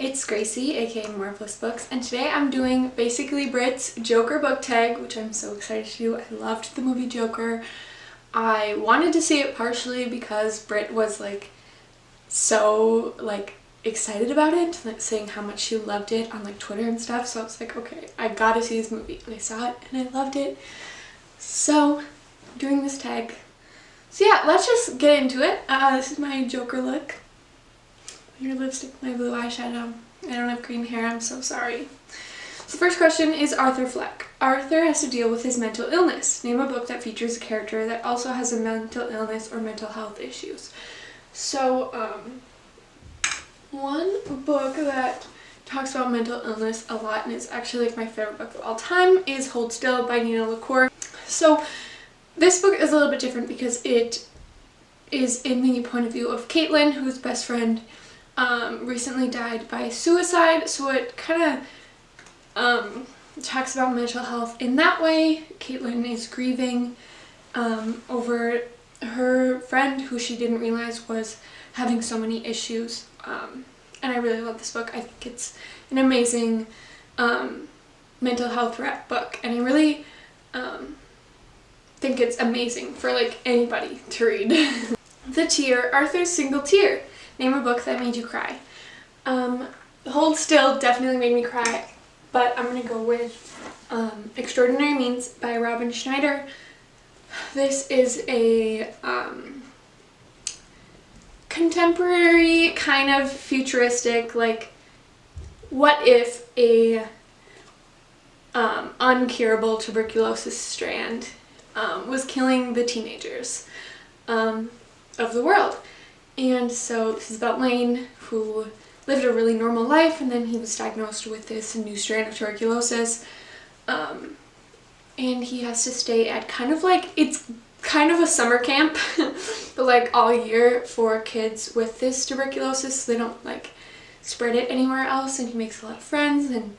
it's Gracie, aka Marvelous Books, and today I'm doing basically Brit's Joker book tag, which I'm so excited to do. I loved the movie Joker. I wanted to see it partially because Brit was so excited about it, saying how much she loved it on Twitter and stuff, so I was like, okay, I gotta see this movie, and I saw it and I loved it. So I'm doing this tag. So yeah, let's just get into it. This is my Joker look. Your lipstick, my blue eyeshadow. I don't have green hair, I'm so sorry. So the first question is Arthur Fleck. Arthur has to deal with his mental illness. Name a book that features a character that also has a mental illness or mental health issues. So, one book that talks about mental illness a lot and is actually my favorite book of all time is Hold Still by Nina LaCour. So this book is a little bit different because it is in the point of view of Caitlin, whose best friend recently died by suicide, so it kind of talks about mental health in that way. Caitlin is grieving over her friend who she didn't realize was having so many issues, and I really love this book. I think it's an amazing mental health book, and I really think it's amazing for anybody to read. The Tear, Arthur's Single Tear. Name a book that made you cry. Hold Still definitely made me cry, but I'm gonna go with Extraordinary Means by Robin Schneider. This is a contemporary, kind of futuristic, what if a uncurable tuberculosis strand was killing the teenagers of the world. And so this is about Lane, who lived a really normal life, and then he was diagnosed with this new strand of tuberculosis, and he has to stay at it's kind of a summer camp, but all year for kids with this tuberculosis, so they don't spread it anywhere else, and he makes a lot of friends, and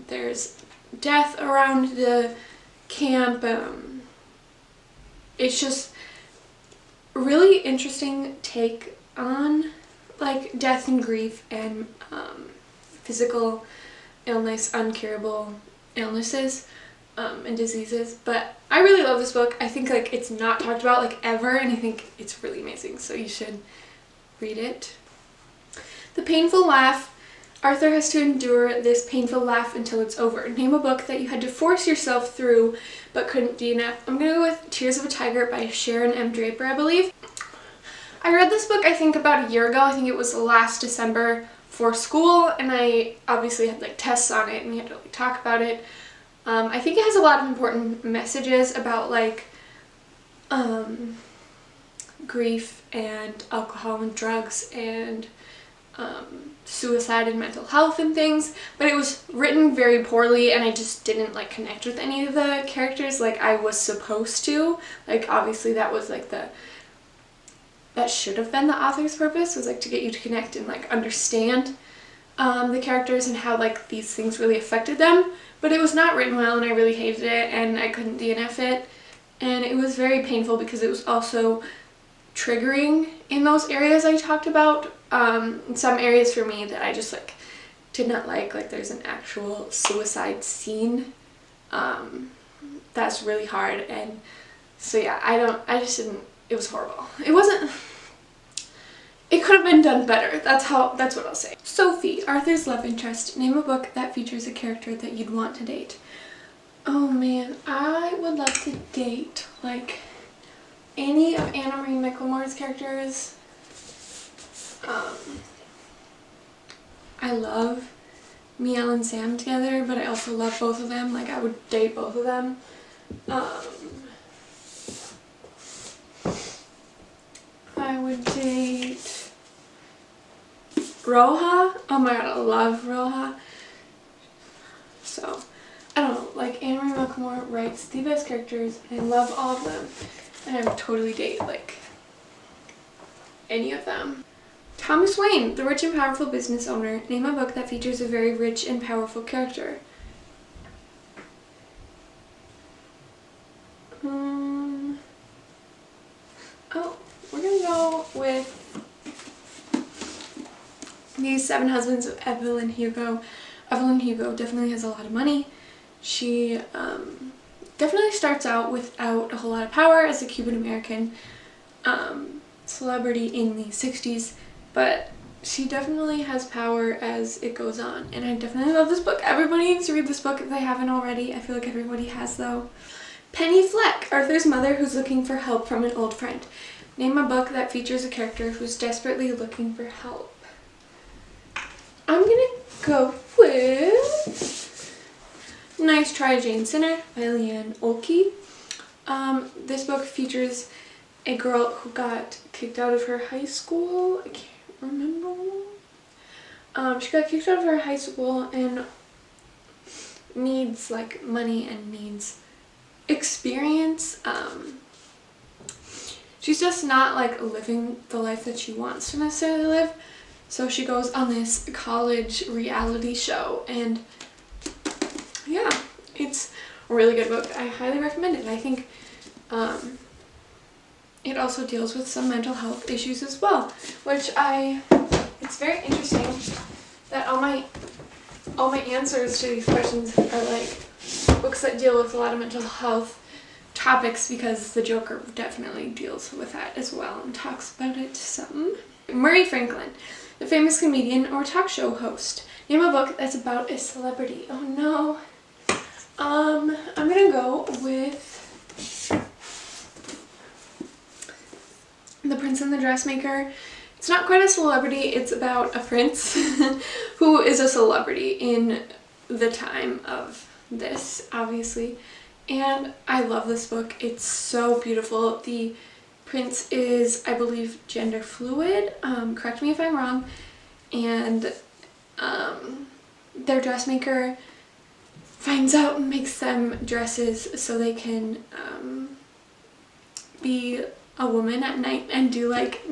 there's death around the camp. It's just really interesting take on death and grief and physical illness, uncurable illnesses and diseases. But I really love this book. I think it's not talked about ever, and I think it's really amazing, so you should read it. The Painful Laugh. Arthur has to endure this painful laugh until it's over. Name a book that you had to force yourself through but couldn't DNF. I'm gonna go with Tears of a Tiger by Sharon M. Draper, I believe. I read this book I think about a year ago. I think it was last December for school, and I obviously had tests on it and we had to talk about it. I think it has a lot of important messages about grief and alcohol and drugs and suicide and mental health and things, but it was written very poorly, and I just didn't connect with any of the characters I was supposed to. Obviously that was that should have been the author's purpose, was to get you to connect and understand the characters and how these things really affected them, but it was not written well, and I really hated it, and I couldn't DNF it, and it was very painful because it was also triggering in those areas I talked about. Some areas for me that I just did not like there's an actual suicide scene that's really hard, and so yeah, I just didn't, it was horrible. It could have been done better. That's what I'll say. Sophie, Arthur's love interest. Name a book that features a character that you'd want to date. Oh man, I would love to date any of Anna Marie McLemore's characters. I love Miel and Sam together, but I also love both of them. I would date both of them. I would date Roja. Oh my god, I love Roja. So, I don't know, Anna Marie McLemore writes the best characters, and I love all of them, and I would totally date any of them. Thomas Wayne, The Rich and Powerful Business Owner. Name a book that features a very rich and powerful character. Oh, we're gonna go with These 7 husbands of Evelyn Hugo. Evelyn Hugo definitely has a lot of money. She definitely starts out without a whole lot of power as a Cuban American celebrity in the 60s, but she definitely has power as it goes on, and I definitely love this book. Everybody needs to read this book if they haven't already. I feel like everybody has though. Penny Fleck, Arthur's mother who's looking for help from an old friend. Name a book that features a character who's desperately looking for help. I'm gonna go with Nice Try, Jane Sinner by Leanne Olkey. This book features a girl who got kicked out of her high school. I can't remember. She got kicked out of her high school and needs like money and needs experience. She's just not like living the life that she wants to necessarily live, so she goes on this college reality show, and yeah, it's a really good book. I highly recommend it. I think it also deals with some mental health issues as well, which it's very interesting that all my answers to these questions are like books that deal with a lot of mental health topics, because the Joker definitely deals with that as well and talks about it some. Murray Franklin, the famous comedian or talk show host. Name a book that's about a celebrity. Oh no. I'm gonna go with The Prince and the Dressmaker. It's not quite a celebrity, it's about a prince who is a celebrity in the time of this, obviously. And I love this book. It's so beautiful. The prince is, I believe, gender fluid. Correct me if I'm wrong. And their dressmaker finds out and makes them dresses so they can be a woman at night and do like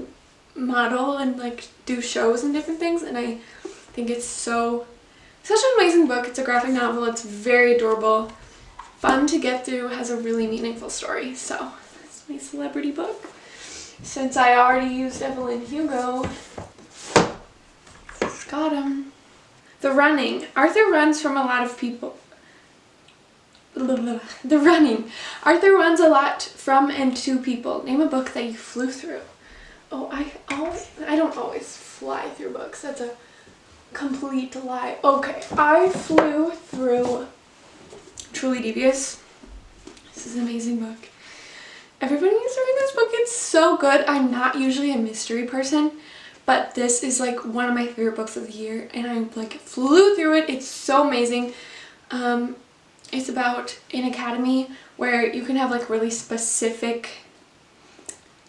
model and like do shows and different things. And I think it's such an amazing book. It's a graphic novel. It's very adorable, fun to get through, has a really meaningful story. So that's my celebrity book. Since I already used Evelyn Hugo, got him. The Running. Arthur runs from a lot of people. The Running. Arthur runs a lot from and to people. Name a book that you flew through. Oh, I don't always fly through books. That's a complete lie. Okay, I flew through Truly Devious. This is an amazing book. Everybody needs to read this book. It's so good. I'm not usually a mystery person, but this is like one of my favorite books of the year, and I like flew through it. It's so amazing. It's about an academy where you can have like really specific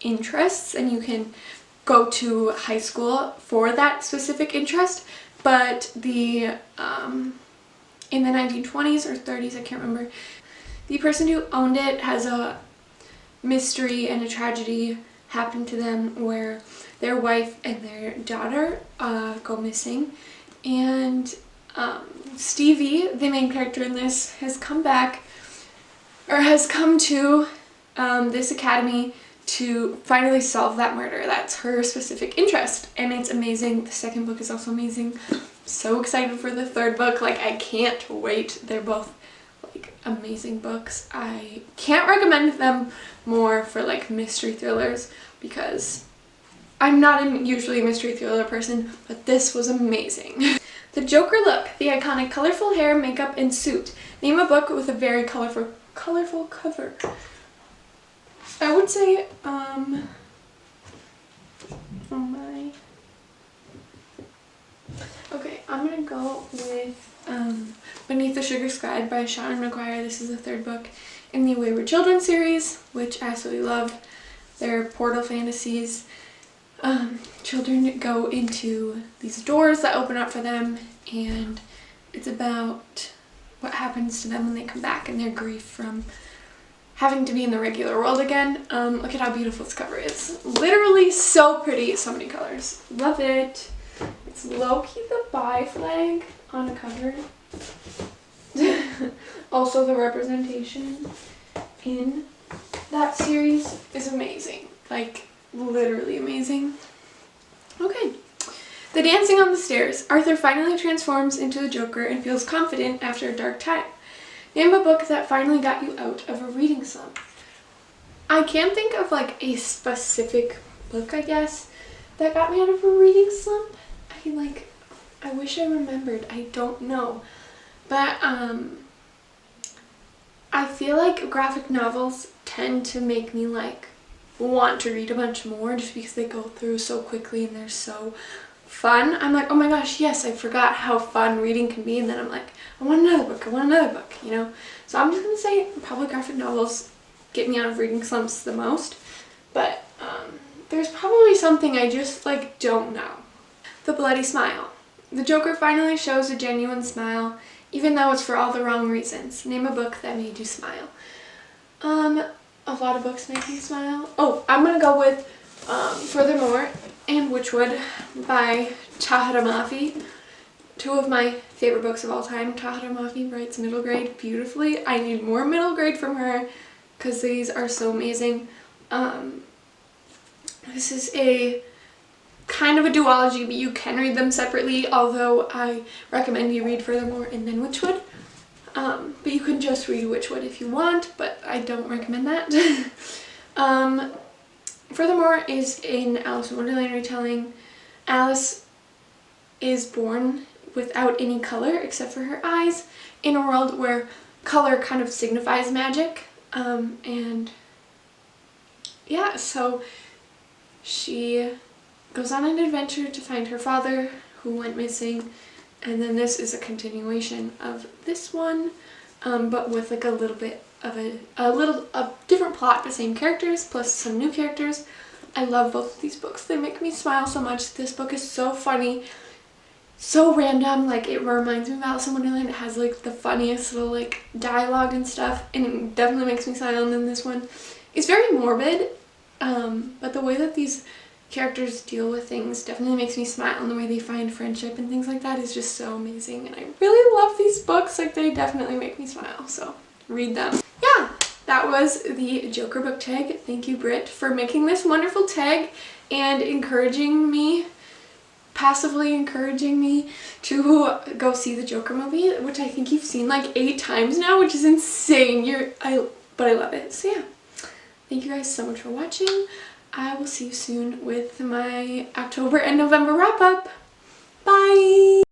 interests and you can go to high school for that specific interest, but in the 1920s or 30s, I can't remember, the person who owned it has a mystery and a tragedy happen to them where their wife and their daughter go missing, and Stevie, the main character in this, has come to this academy to finally solve that murder. That's her specific interest, and it's amazing. The second book is also amazing. So excited for the third book. Like, I can't wait. They're both like amazing books. I can't recommend them more for like mystery thrillers because I'm not usually a mystery thriller person, but this was amazing. The Joker Look, the iconic colorful hair, makeup, and suit. Name a book with a very colorful cover. I would say, oh my. Okay, I'm gonna go with Beneath the Sugar Sky by Seanan McGuire. This is the third book in the Wayward Children series, which I absolutely love. They're portal fantasies. Children go into these doors that open up for them, and it's about what happens to them when they come back and their grief from having to be in the regular world again. Look at how beautiful this cover is. Literally so pretty. So many colors. Love it. It's low-key the bi flag on a cover. Also, the representation in that series is amazing. Like, literally amazing. Okay. The dancing on the stairs. Arthur finally transforms into the Joker and feels confident after a dark time. Name a book that finally got you out of a reading slump. I can't think of like a specific book, I guess, that got me out of a reading slump. I wish I remembered. I don't know. But I feel like graphic novels tend to make me like want to read a bunch more just because they go through so quickly and they're so fun. I'm like, oh my gosh, yes, I forgot how fun reading can be, and then I'm like, I want another book, I want another book, you know? So I'm just gonna say probably graphic novels get me out of reading slumps the most, but there's probably something I just like don't know. The Bloody Smile. The Joker finally shows a genuine smile, even though it's for all the wrong reasons. Name a book that made you smile. A lot of books make me smile. Oh, I'm gonna go with Furthermore and Witchwood by Tahira Mafi. Two of my favorite books of all time. Tahira Mafi writes middle grade beautifully. I need more middle grade from her because these are so amazing. This is a kind of a duology, but you can read them separately, although I recommend you read Furthermore and then Witchwood. But you can just read Witchwood if you want, but I don't recommend that. Furthermore is an Alice in Wonderland retelling. Alice is born without any color except for her eyes in a world where color kind of signifies magic. And yeah, so she goes on an adventure to find her father who went missing, and then this is a continuation of this one, but with like a little bit of a different plot, but same characters plus some new characters. I love both of these books. They make me smile so much. This book is so funny, so random. Like, it reminds me of Alice in Wonderland. It has like the funniest little like dialogue and stuff, and it definitely makes me smile. And then this one is very morbid, but the way that these characters deal with things definitely makes me smile, and the way they find friendship and things like that is just so amazing, and I really love these books. Like, they definitely make me smile, so read them. Yeah, that was the Joker book tag. Thank you, Britt, for making this wonderful tag and encouraging me, passively encouraging me to go see the Joker movie, which I think you've seen like 8 times now, which is insane. But I love it. So yeah, thank you guys so much for watching. I will see you soon with my October and November wrap up. Bye!